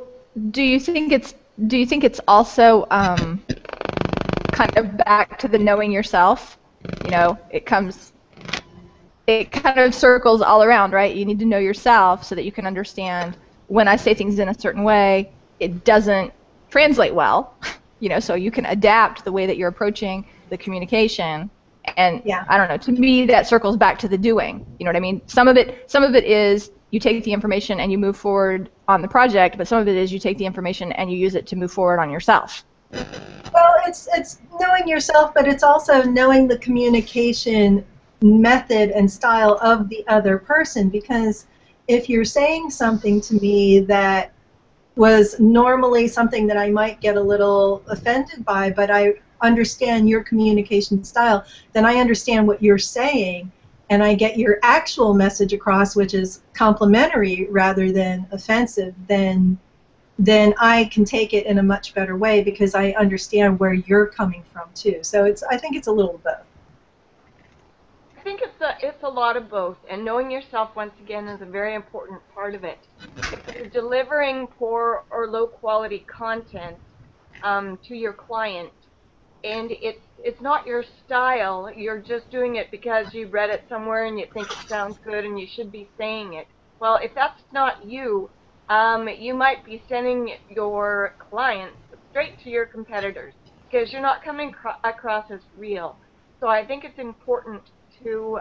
do you think it's also kind of back to the knowing yourself? You know, it kind of circles all around, right? You need to know yourself so that you can understand when I say things in a certain way, it doesn't translate well, you know, so you can adapt the way that you're approaching the communication. And yeah. I don't know, to me that circles back to the doing. You know what I mean? Some of it is you take the information and you move forward on the project, but some of it is you take the information and you use it to move forward on yourself. Well, it's knowing yourself, but it's also knowing the communication method and style of the other person, because if you're saying something to me that was normally something that I might get a little offended by, but I understand your communication style, then I understand what you're saying, and I get your actual message across, which is complimentary rather than offensive, then I can take it in a much better way because I understand where you're coming from too. So I think it's a little both. I think it's a lot of both, and knowing yourself once again is a very important part of it. If you're delivering poor or low quality content to your client, and it's not your style, you're just doing it because you read it somewhere and you think it sounds good and you should be saying it. Well, if that's not you, you might be sending your clients straight to your competitors because you're not coming across as real. So I think it's important to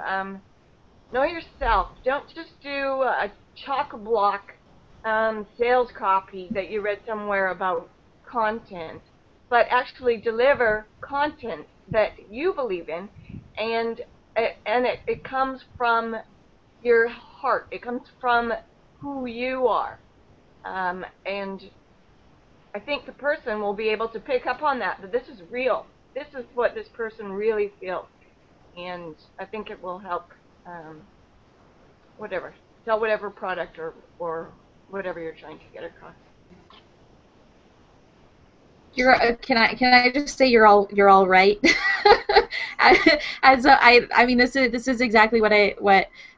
know yourself. Don't just do a chock-a-block sales copy that you read somewhere about content, but actually deliver content that you believe in, and it comes from your heart. It comes from who you are, and I think the person will be able to pick up on that this is real. This is what this person really feels. And I think it will help sell whatever product or whatever you're trying to get across. Can I just say you're all right? I mean this is exactly what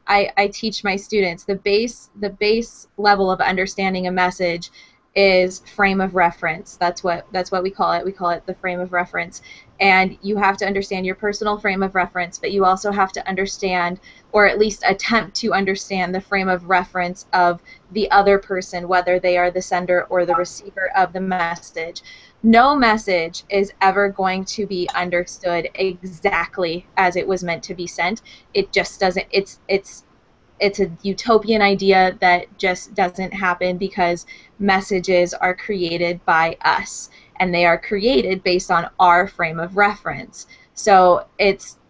I teach my students. The base level of understanding a message is frame of reference. That's what we call it. We call it the frame of reference. And you have to understand your personal frame of reference, but you also have to understand, or at least attempt to understand, the frame of reference of the other person, whether they are the sender or the receiver of the message. No message is ever going to be understood exactly as it was meant to be sent. It just doesn't. It's a utopian idea that just doesn't happen, because messages are created by us, and they are created based on our frame of reference. So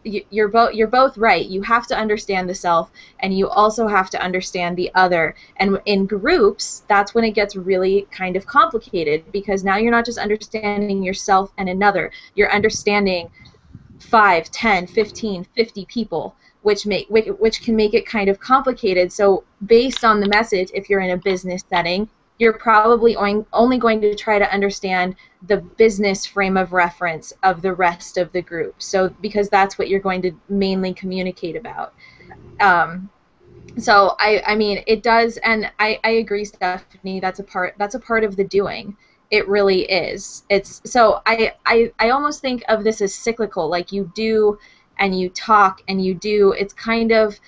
you're both right. You have to understand the self, and you also have to understand the other. And in groups, that's when it gets really kind of complicated, because now you're not just understanding yourself and another. You're understanding 5, 10, 15, 50 people, which can make it kind of complicated. So based on the message, if you're in a business setting, you're probably only going to try to understand the business frame of reference of the rest of the group. So because that's what you're going to mainly communicate about. So I mean, it does, and I agree, Stephanie. That's a part of the doing. It really is. It's so I almost think of this as cyclical. Like, you do and you talk and you do. It's kind of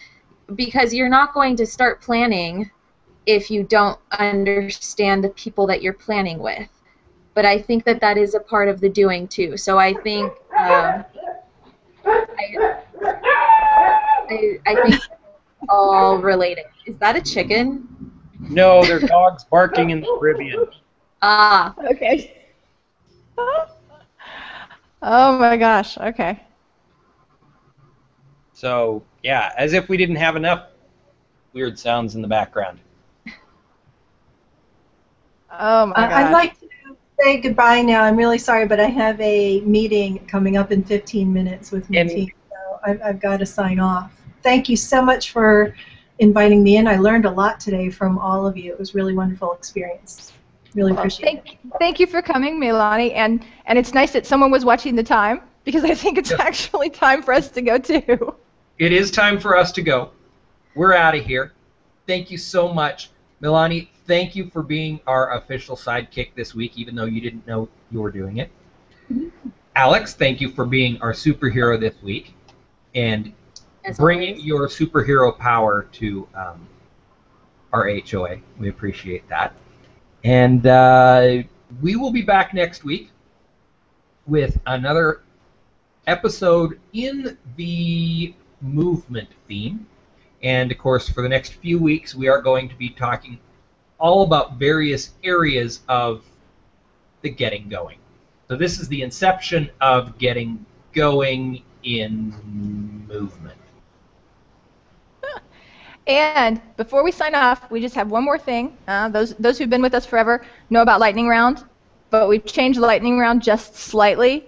because you're not going to start planning if you don't understand the people that you're planning with. But I think that that is a part of the doing too. So I think I think it's all related. Is that a chicken? No, they're dogs barking in the Caribbean. Ah. Okay. Oh my gosh. Okay. So, yeah, as if we didn't have enough weird sounds in the background. Oh my gosh. I'd like to say goodbye now. I'm really sorry, but I have a meeting coming up in 15 minutes with my team, so I've got to sign off. Thank you so much for inviting me in. I learned a lot today from all of you. It was a really wonderful experience. Really appreciate it. Thank you for coming, Melanie, and it's nice that someone was watching the time, because I think it's actually time for us to go too. It is time for us to go. We're out of here. Thank you so much. Melanie, thank you for being our official sidekick this week, even though you didn't know you were doing it. Alex, thank you for being our superhero this week and bringing your superhero power to our HOA. We appreciate that. And we will be back next week with another episode in the movement theme. And, of course, for the next few weeks, we are going to be talking all about various areas of the getting going. So this is the inception of getting going in movement. And before we sign off, we just have one more thing. Those who've been with us forever know about Lightning Round, but we've changed Lightning Round just slightly.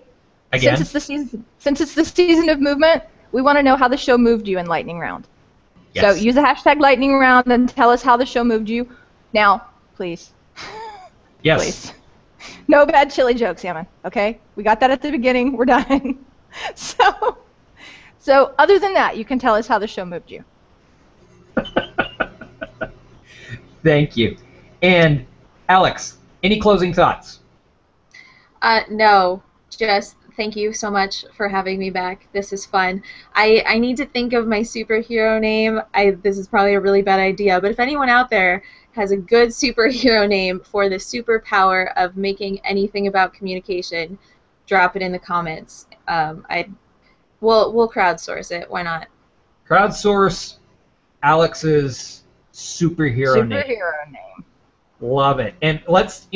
Again? Since it's the season of movement, we want to know how the show moved you in Lightning Round. Yes. So use the hashtag Lightning Round and tell us how the show moved you. Now, please. Yes. Please. No bad chili jokes, Yaman. Okay? We got that at the beginning. We're done. So other than that, you can tell us how the show moved you. Thank you. And Alex, any closing thoughts? No, just thank you so much for having me back. This is fun. I need to think of my superhero name. This is probably a really bad idea, but if anyone out there has a good superhero name for the superpower of making anything about communication, drop it in the comments. We'll crowdsource it. Why not? Crowdsource Alex's superhero name. Love it. And let's,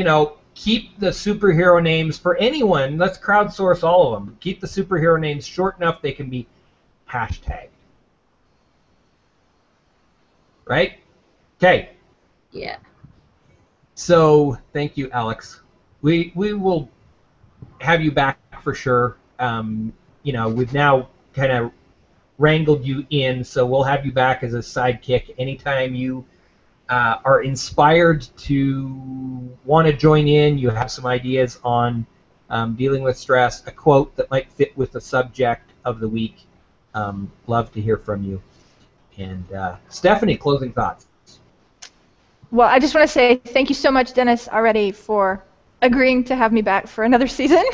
keep the superhero names for anyone. Let's crowdsource all of them. Keep the superhero names short enough they can be hashtagged. Right? Okay. Yeah. So, thank you, Alex. We will have you back for sure. We've now kind of wrangled you in, so we'll have you back as a sidekick anytime you are inspired to want to join in, you have some ideas on dealing with stress, a quote that might fit with the subject of the week. Love to hear from you. And Stephanie, closing thoughts. Well, I just want to say thank you so much, Dennis, already for agreeing to have me back for another season,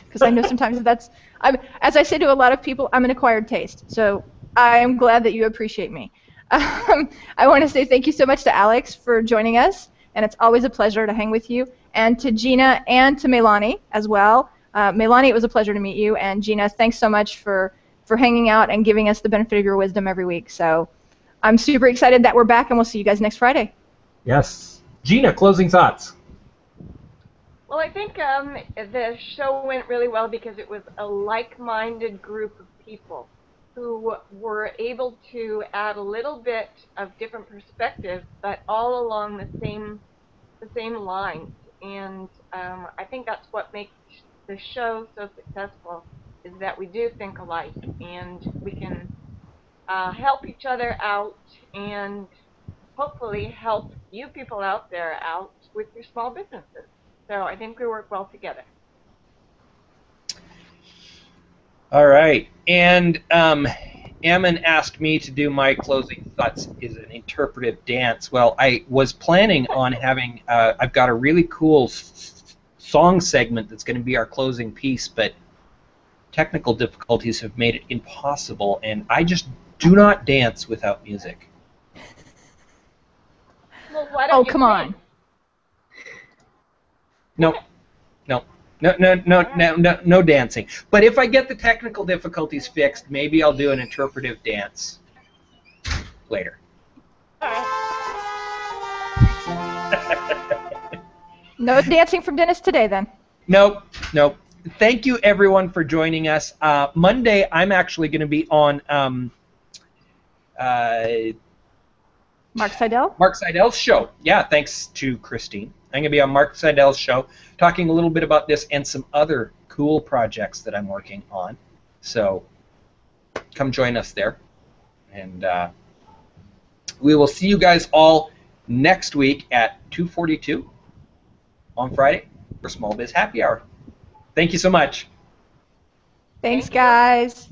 because I know sometimes as I say to a lot of people, I'm an acquired taste. So I am glad that you appreciate me. I want to say thank you so much to Alex for joining us, and it's always a pleasure to hang with you, and to Gina and to Melanie as well. Melanie, it was a pleasure to meet you, and Gina, thanks so much for hanging out and giving us the benefit of your wisdom every week. So I'm super excited that we're back, and we'll see you guys next Friday. Yes. Gina, closing thoughts. Well, I think the show went really well because it was a like-minded group of people who were able to add a little bit of different perspective, but all along the same lines. And I think that's what makes the show so successful, is that we do think alike, and we can help each other out, and hopefully help you people out there out with your small businesses. So I think we work well together. All right. And Ammon asked me to do my closing thoughts is an interpretive dance. Well, I was planning on having, I've got a really cool song segment that's going to be our closing piece, but technical difficulties have made it impossible, and I just do not dance without music. Well, why don't you come sing? on. No, no. No dancing. But if I get the technical difficulties fixed, maybe I'll do an interpretive dance later. No dancing from Dennis today, then. Nope. Thank you, everyone, for joining us. Monday, I'm actually going to be on Mark Seidel? Mark Seidel's show. Yeah, thanks to Christine. I'm going to be on Mark Seidel's show talking a little bit about this and some other cool projects that I'm working on. So come join us there. And we will see you guys all next week at 2:42 on Friday for Small Biz Happy Hour. Thank you so much. Thanks, guys.